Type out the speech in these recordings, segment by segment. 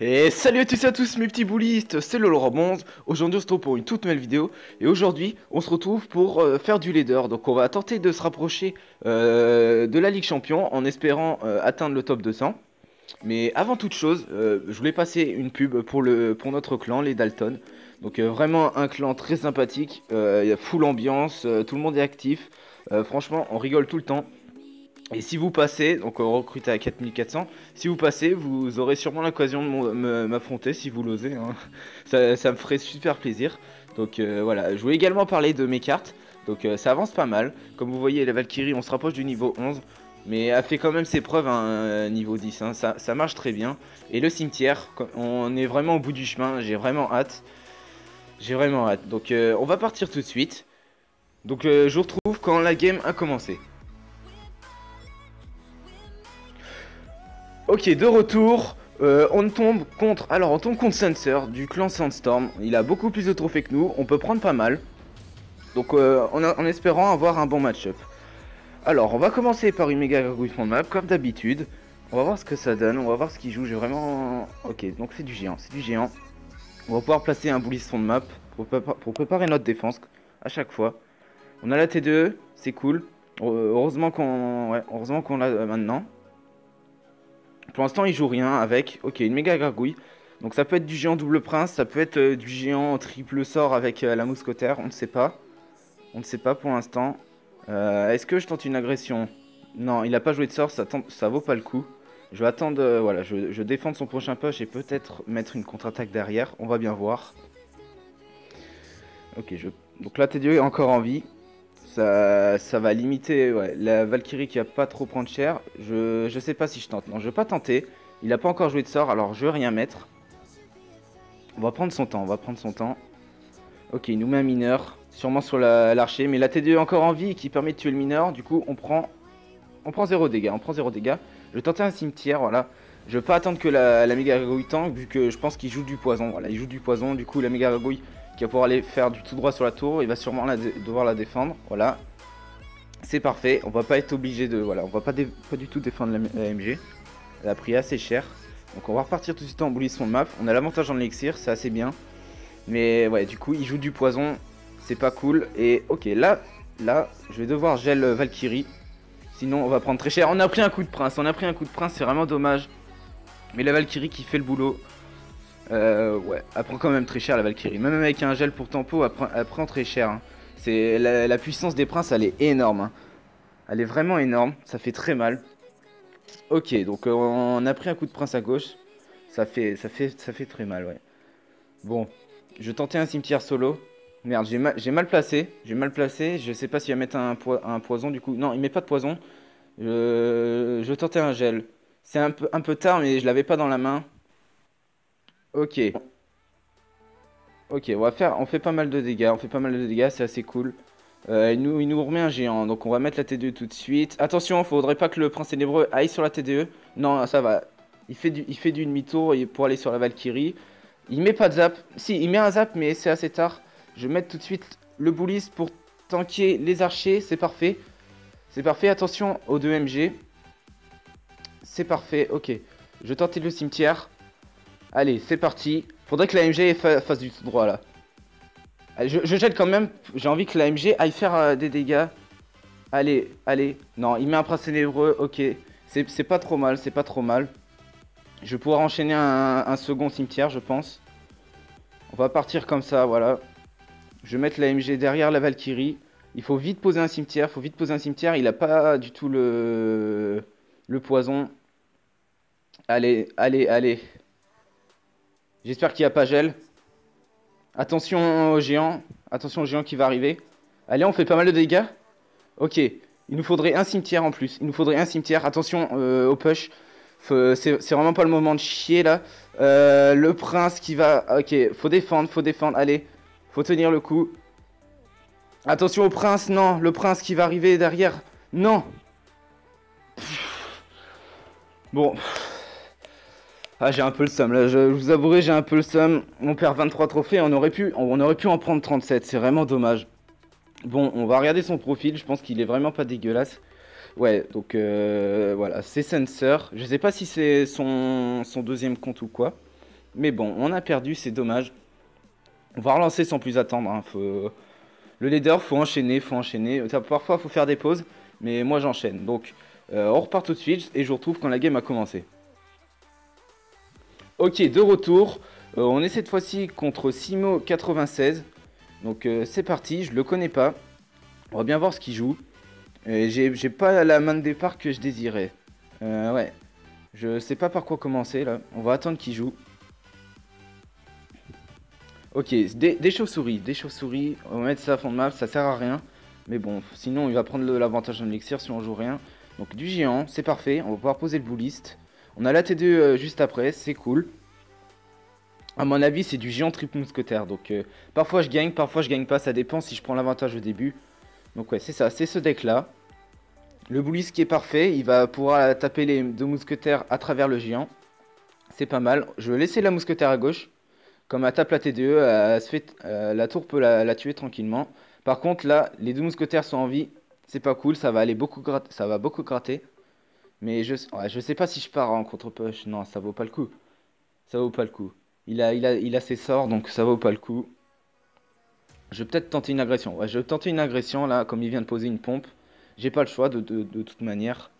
Et salut à tous et à tous mes petits boulistes, c'est le Laurent Bonze. Aujourd'hui on se retrouve pour une toute nouvelle vidéo. Et aujourd'hui on se retrouve pour faire du leader. Donc on va tenter de se rapprocher de la Ligue Champion en espérant atteindre le top 200. Mais avant toute chose, je voulais passer une pub pour notre clan, les Dalton. Donc vraiment un clan très sympathique, il y a full ambiance, tout le monde est actif. Franchement on rigole tout le temps. Et si vous passez, donc on recrute à 4400, si vous passez, vous aurez sûrement l'occasion de m'affronter si vous l'osez, hein. Ça me ferait super plaisir. Donc voilà, je voulais également parler de mes cartes. Donc ça avance pas mal. Comme vous voyez, la Valkyrie, on se rapproche du niveau 11. Mais elle fait quand même ses preuves à un niveau 10, hein. Ça marche très bien. Et le cimetière, on est vraiment au bout du chemin, j'ai vraiment hâte. J'ai vraiment hâte. Donc on va partir tout de suite. Donc je vous retrouve quand la game a commencé. Ok, de retour, on tombe contre Sensor du clan Sandstorm. Il a beaucoup plus de trophées que nous, on peut prendre pas mal. Donc en espérant avoir un bon match-up. Alors, on va commencer par une méga gargouille fond de map, comme d'habitude. On va voir ce que ça donne, on va voir ce qu'il joue. J'ai vraiment... Ok, donc c'est du géant, c'est du géant. On va pouvoir placer un bully fond de map pour préparer notre défense à chaque fois. On a la T2, c'est cool. Heureusement qu'on l'a maintenant. Pour l'instant, il joue rien avec. Ok, une méga gargouille. Donc ça peut être du géant double prince, ça peut être du géant triple sort avec la mousquetaire, on ne sait pas. On ne sait pas pour l'instant. Est-ce que je tente une agression? Non, il n'a pas joué de sort, ça vaut pas le coup. Je vais attendre, voilà, je défends son prochain push et peut-être mettre une contre-attaque derrière, on va bien voir. Ok, donc là T2 est encore en vie. Ça va limiter la Valkyrie qui va pas trop prendre cher. Je sais pas si je tente. Non, je vais pas tenter. Il a pas encore joué de sort, alors je vais rien mettre. On va prendre son temps, on va prendre son temps. Ok, il nous met un mineur, sûrement sur l'archer. Mais la T2 est encore en vie qui permet de tuer le mineur. Du coup, on prend 0 dégâts. On prend 0 dégâts. Je vais tenter un cimetière, voilà. Je vais pas attendre que la méga gargouille tank, vu que je pense qu'il joue du poison. Voilà, il joue du poison. Du coup, la méga gargouille qui va pouvoir aller faire du tout droit sur la tour, il va sûrement devoir la défendre. Voilà. C'est parfait. On va pas être obligé de... Voilà, on va pas du tout défendre la MG. Elle a pris assez cher. Donc on va repartir tout de suite en boulisson de map. On a l'avantage en élixir, c'est assez bien. Mais ouais, du coup, il joue du poison. C'est pas cool. Et ok, là, je vais devoir gel Valkyrie. Sinon, on va prendre très cher. On a pris un coup de prince. C'est vraiment dommage. Mais la Valkyrie qui fait le boulot. Ouais, elle prend quand même très cher la Valkyrie. Même avec un gel pour tempo, elle prend très cher, hein. C'est la puissance des princes, elle est énorme, hein. Elle est vraiment énorme. Ça fait très mal. Ok, donc on a pris un coup de prince à gauche. Ça fait très mal, ouais. Bon, je tentais un cimetière solo. Merde, j'ai mal placé. Je sais pas s'il va mettre un poison du coup. Non, il met pas de poison. Je tentais un gel. C'est un peu tard, mais je l'avais pas dans la main. Ok. Ok, on fait pas mal de dégâts. C'est assez cool. Il nous remet un géant. Donc on va mettre la T2 tout de suite. Attention, faudrait pas que le prince ténébreux aille sur la T2. Non, ça va. Il fait du demi-tour pour aller sur la Valkyrie. Il met pas de zap. Si, il met un zap, mais c'est assez tard. Je vais mettre tout de suite le bullis pour tanker les archers. C'est parfait. C'est parfait. Attention aux 2 MG. C'est parfait. Ok. Je vais tenter le cimetière. Allez, c'est parti. Faudrait que la MG fasse du tout droit là. Allez, je jette quand même. J'ai envie que la MG aille faire des dégâts. Allez, allez. Non, il met un prince ténébreux. Ok. C'est pas trop mal. C'est pas trop mal. Je vais pouvoir enchaîner un second cimetière, je pense. On va partir comme ça, voilà. Je vais mettre la MG derrière la Valkyrie. Il faut vite poser un cimetière. Il a pas du tout le poison. Allez, allez, allez. J'espère qu'il n'y a pas gel. Attention au géant. Attention au géant qui va arriver. Allez, on fait pas mal de dégâts. Ok. Il nous faudrait un cimetière en plus. Attention au push. C'est vraiment pas le moment de chier là. Le prince qui va... Ok, faut défendre. Allez, faut tenir le coup. Attention au prince, non. Le prince qui va arriver derrière. Non. Bon. Ah, j'ai un peu le seum là, je vous avouerai, j'ai un peu le seum. On perd 23 trophées, on aurait pu en prendre 37, c'est vraiment dommage. Bon, on va regarder son profil, je pense qu'il est vraiment pas dégueulasse. Ouais, donc voilà, c'est Sensor. Je sais pas si c'est son deuxième compte ou quoi. Mais bon, on a perdu, c'est dommage. On va relancer sans plus attendre. Hein. Le leader, faut enchaîner, faut enchaîner. Parfois, faut faire des pauses, mais moi j'enchaîne. Donc, on repart tout de suite et je vous retrouve quand la game a commencé. Ok, de retour. On est cette fois-ci contre Simo96. Donc, c'est parti, je le connais pas. On va bien voir ce qu'il joue. J'ai pas la main de départ que je désirais. Ouais, je sais pas par quoi commencer là. On va attendre qu'il joue. Ok, des chauves-souris, on va mettre ça à fond de map, ça sert à rien. Mais bon, sinon il va prendre l'avantage en élixir si on joue rien. Donc du géant, c'est parfait, on va pouvoir poser le bullist. On a la T2 juste après, c'est cool. À mon avis, c'est du géant triple mousquetaire, donc parfois je gagne pas, ça dépend si je prends l'avantage au début. Donc ouais, c'est ça, c'est ce deck là. Le bullist qui est parfait, il va pouvoir taper les deux mousquetaires à travers le géant. C'est pas mal, je vais laisser la mousquetaire à gauche. Comme elle tape la TDE, la tour peut la tuer tranquillement. Par contre, là, les deux mousquetaires sont en vie. C'est pas cool, ça va aller beaucoup gratter. Ça va beaucoup gratter. Mais je sais pas si je pars en contre-push. Non, ça vaut pas le coup. Ça vaut pas le coup. Il a ses sorts, donc ça vaut pas le coup. Je vais peut-être tenter une agression. Ouais, je vais tenter une agression, là, comme il vient de poser une pompe. J'ai pas le choix, de toute manière.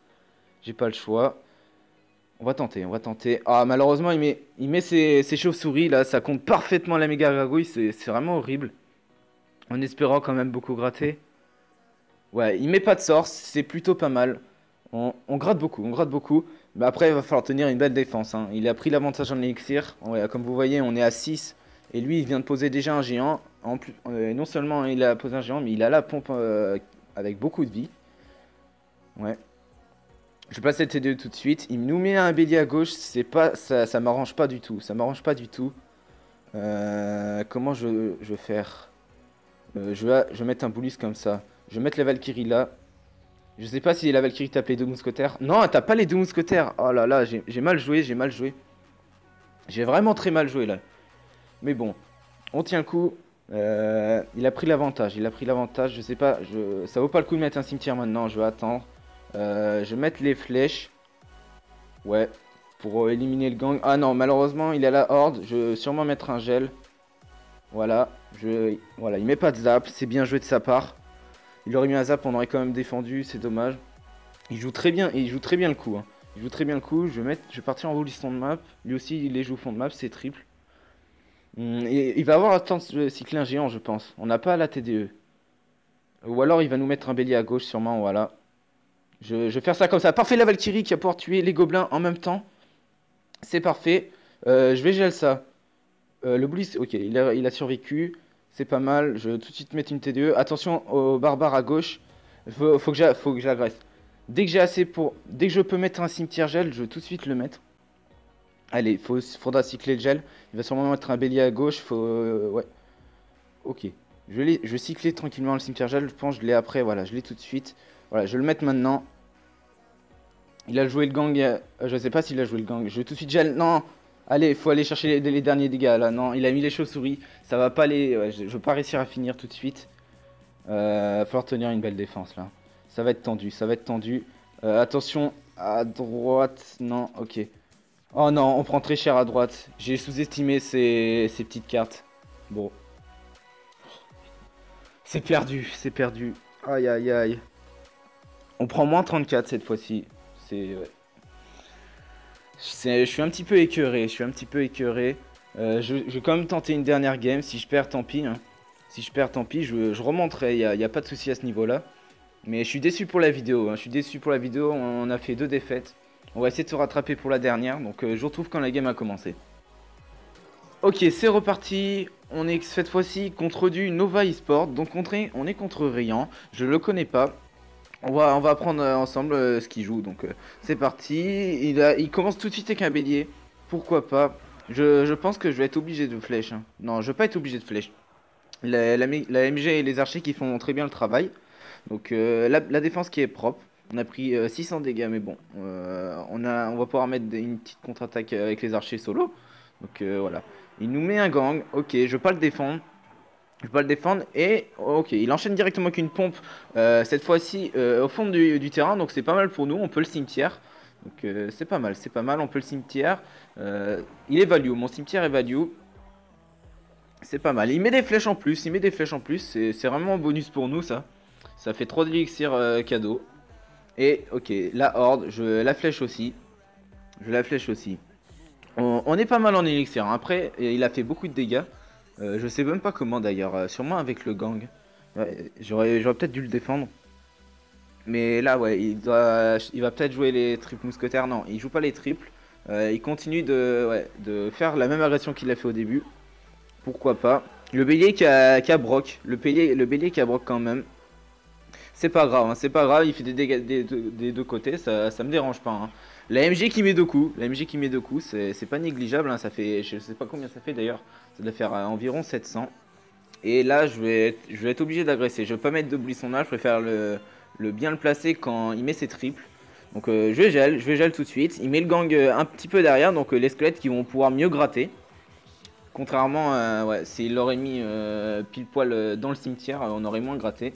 J'ai pas le choix. On va tenter, on va tenter. Ah, malheureusement, il met ses chauves-souris, là. Ça compte parfaitement la méga gargouille. C'est vraiment horrible. En espérant quand même beaucoup gratter. Ouais, il met pas de sort. C'est plutôt pas mal. On gratte beaucoup, on gratte beaucoup. Mais après, il va falloir tenir une belle défense. Hein. Il a pris l'avantage en élixir. Ouais, comme vous voyez, on est à 6. Et lui, il vient de poser déjà un géant. En plus, non seulement il a posé un géant, mais il a la pompe avec beaucoup de vie. Ouais. Je passe cette T2 tout de suite. Il nous met un bélier à gauche. C'est pas, ça m'arrange pas du tout. Ça m'arrange pas du tout. Comment je vais faire je vais mettre un bullis comme ça. Je vais mettre la Valkyrie là. Je sais pas si la Valkyrie tape les deux mousquetaires. Non, elle tape pas les deux mousquetaires. Oh là là, j'ai mal joué, j'ai mal joué. J'ai vraiment très mal joué là. Mais bon, on tient le coup. Il a pris l'avantage. Il a pris l'avantage. Je sais pas. Ça vaut pas le coup de mettre un cimetière maintenant. Je vais attendre. Je vais mettre les flèches. Ouais. Pour éliminer le gang. Ah non, malheureusement, il a la horde. Je vais sûrement mettre un gel. Voilà. Voilà, il met pas de zap. C'est bien joué de sa part. Il aurait mis un zap, on aurait quand même défendu. C'est dommage. Il joue très bien. Il joue très bien le coup. Hein. Il joue très bien le coup. Je vais partir en roulisson de map. Lui aussi, il les joue fond de map. C'est triple. Et il va avoir le temps de cycler un géant, je pense. On n'a pas la TDE. Ou alors il va nous mettre un bélier à gauche, sûrement. Voilà. Je vais faire ça comme ça. Parfait, la Valkyrie qui va pouvoir tuer les gobelins en même temps. C'est parfait. Je vais gel ça. Le bully, ok, il a survécu. C'est pas mal. Je vais tout de suite mettre une TDE. Attention aux barbares à gauche. Faut que j'agresse. Dès que j'ai assez pour. Dès que je peux mettre un cimetière gel, je vais tout de suite le mettre. Allez, faudra cycler le gel. Il va sûrement mettre un bélier à gauche. Ouais. Ok. Je vais cycler tranquillement le cimetière gel. Je pense que je l'ai après. Voilà, je l'ai tout de suite. Voilà, je vais le mettre maintenant. Il a joué le gang. Je sais pas s'il a joué le gang. Je vais tout de suite gel. Non. Allez, faut aller chercher les derniers dégâts là. Non, il a mis les chauves-souris. Ça va pas aller. Ouais, je vais pas réussir à finir tout de suite. Va falloir tenir une belle défense là. Ça va être tendu. Ça va être tendu. Attention à droite. Non, ok. Oh non, on prend très cher à droite. J'ai sous-estimé ces petites cartes. Bon. C'est perdu, c'est perdu. Aïe aïe aïe. On prend moins 34 cette fois-ci. Ouais. Je suis un petit peu écœuré, je suis un petit peu écœuré. Je vais quand même tenter une dernière game. Si je perds, tant pis. Hein. Si je perds, tant pis. Je remonterai, il n'y a pas de souci à ce niveau-là. Mais je suis déçu pour la vidéo. Hein. Je suis déçu pour la vidéo. On a fait 2 défaites. On va essayer de se rattraper pour la dernière. Donc je vous retrouve quand la game a commencé. Ok, c'est reparti. On est cette fois-ci contre du Nova eSport. Donc on est contre Rian. Je le connais pas. On va apprendre ensemble ce qu'il joue. Donc c'est parti. Il commence tout de suite avec un bélier. Pourquoi pas. Je pense que je vais être obligé de flèche. Hein. Non, je vais pas être obligé de flèche. La MG et les archers qui font très bien le travail. Donc la défense qui est propre. On a pris 600 dégâts, mais bon. On va pouvoir mettre une petite contre-attaque avec les archers solo. Donc voilà. Il nous met un gang. Ok, je vais pas le défendre. Je vais pas le défendre. Et ok, il enchaîne directement avec une pompe. Cette fois-ci au fond du terrain. Donc c'est pas mal pour nous. On peut le cimetière. Donc c'est pas mal, on peut le cimetière. Il est value, mon cimetière est value. C'est pas mal, il met des flèches en plus, c'est vraiment un bonus pour nous ça. Ça fait 3 élixirs cadeau. Et ok, la horde, je la flèche aussi. On est pas mal en élixir, hein. Après, il a fait beaucoup de dégâts. Je sais même pas comment d'ailleurs, sûrement avec le gang. Ouais, j'aurais peut-être dû le défendre. Mais là, ouais, il va peut-être jouer les triples mousquetaires. Non, il joue pas les triples. Il continue de faire la même agression qu'il a fait au début. Pourquoi pas. Le bélier qui a broc. Le bélier qui a broc quand même. C'est pas grave, hein, c'est pas grave, il fait des dégâts des deux côtés, ça me dérange pas, hein. La MG qui met deux coups, c'est pas négligeable, hein, ça fait, je sais pas combien ça fait d'ailleurs, ça doit faire environ 700. Et là, je vais être obligé d'agresser, je vais pas mettre de buissonnage, je préfère bien le placer quand il met ses triples. Donc je vais gel tout de suite, il met le gang un petit peu derrière, donc les squelettes qui vont pouvoir mieux gratter. Contrairement, ouais, s'il l'aurait mis pile poil dans le cimetière, on aurait moins gratté.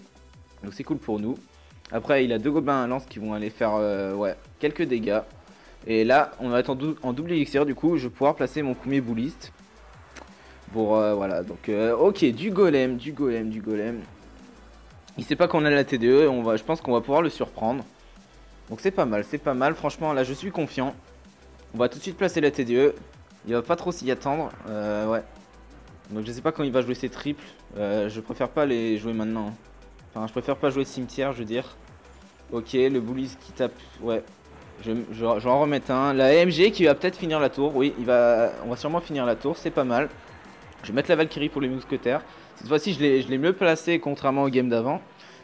Donc c'est cool pour nous. Après il a deux gobelins à lance qui vont aller faire ouais, quelques dégâts. Et là on va être en double élixir, du coup je vais pouvoir placer mon premier bouliste. Pour voilà, donc ok, du golem. Il sait pas qu'on a la TDE, je pense qu'on va pouvoir le surprendre. Donc c'est pas mal, franchement là je suis confiant. On va tout de suite placer la TDE. Il va pas trop s'y attendre, ouais. Donc je sais pas quand il va jouer ses triples, je préfère pas les jouer maintenant, hein. Enfin, je préfère pas jouer cimetière, je veux dire. Ok, le bullies qui tape, ouais. Je vais en remettre un. La AMG qui va peut-être finir la tour, oui, on va sûrement finir la tour, c'est pas mal. Je vais mettre la Valkyrie pour les mousquetaires. Cette fois-ci, je l'ai mieux placé contrairement au game d'avant.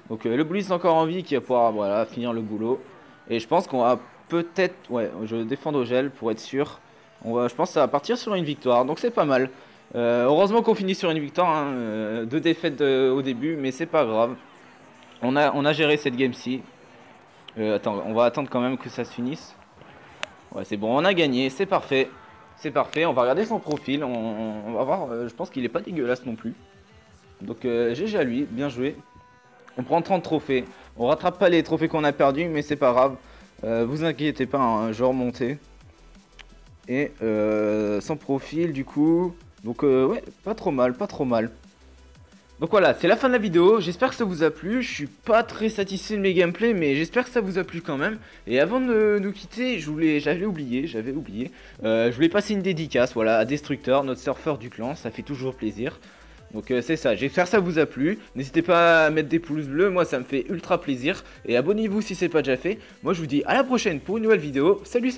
Donc le bullies est encore en vie qui va pouvoir, voilà, finir le boulot. Et je pense qu'on va peut-être, ouais, je vais défendre au gel pour être sûr. Je pense que ça va partir sur une victoire, donc c'est pas mal. Heureusement qu'on finit sur une victoire, hein, 2 défaites au début, mais c'est pas grave. On a géré cette game-ci. Attends, on va attendre quand même que ça se finisse. Ouais, c'est bon, on a gagné, c'est parfait. C'est parfait, on va regarder son profil. On va voir, je pense qu'il est pas dégueulasse non plus. Donc GG à lui, bien joué. On prend 30 trophées. On rattrape pas les trophées qu'on a perdus, mais c'est pas grave. Vous inquiétez pas, hein, je vais remonter. Et sans profil du coup. Donc ouais, pas trop mal. Donc voilà, c'est la fin de la vidéo, j'espère que ça vous a plu, je suis pas très satisfait de mes gameplays, mais j'espère que ça vous a plu quand même. Et avant de nous quitter, j'avais oublié, je voulais passer une dédicace, voilà, à Destructeur, notre surfeur du clan, ça fait toujours plaisir. Donc c'est ça, j'espère que ça vous a plu, n'hésitez pas à mettre des pouces bleus, moi ça me fait ultra plaisir. Et abonnez-vous si c'est pas déjà fait, moi je vous dis à la prochaine pour une nouvelle vidéo, salut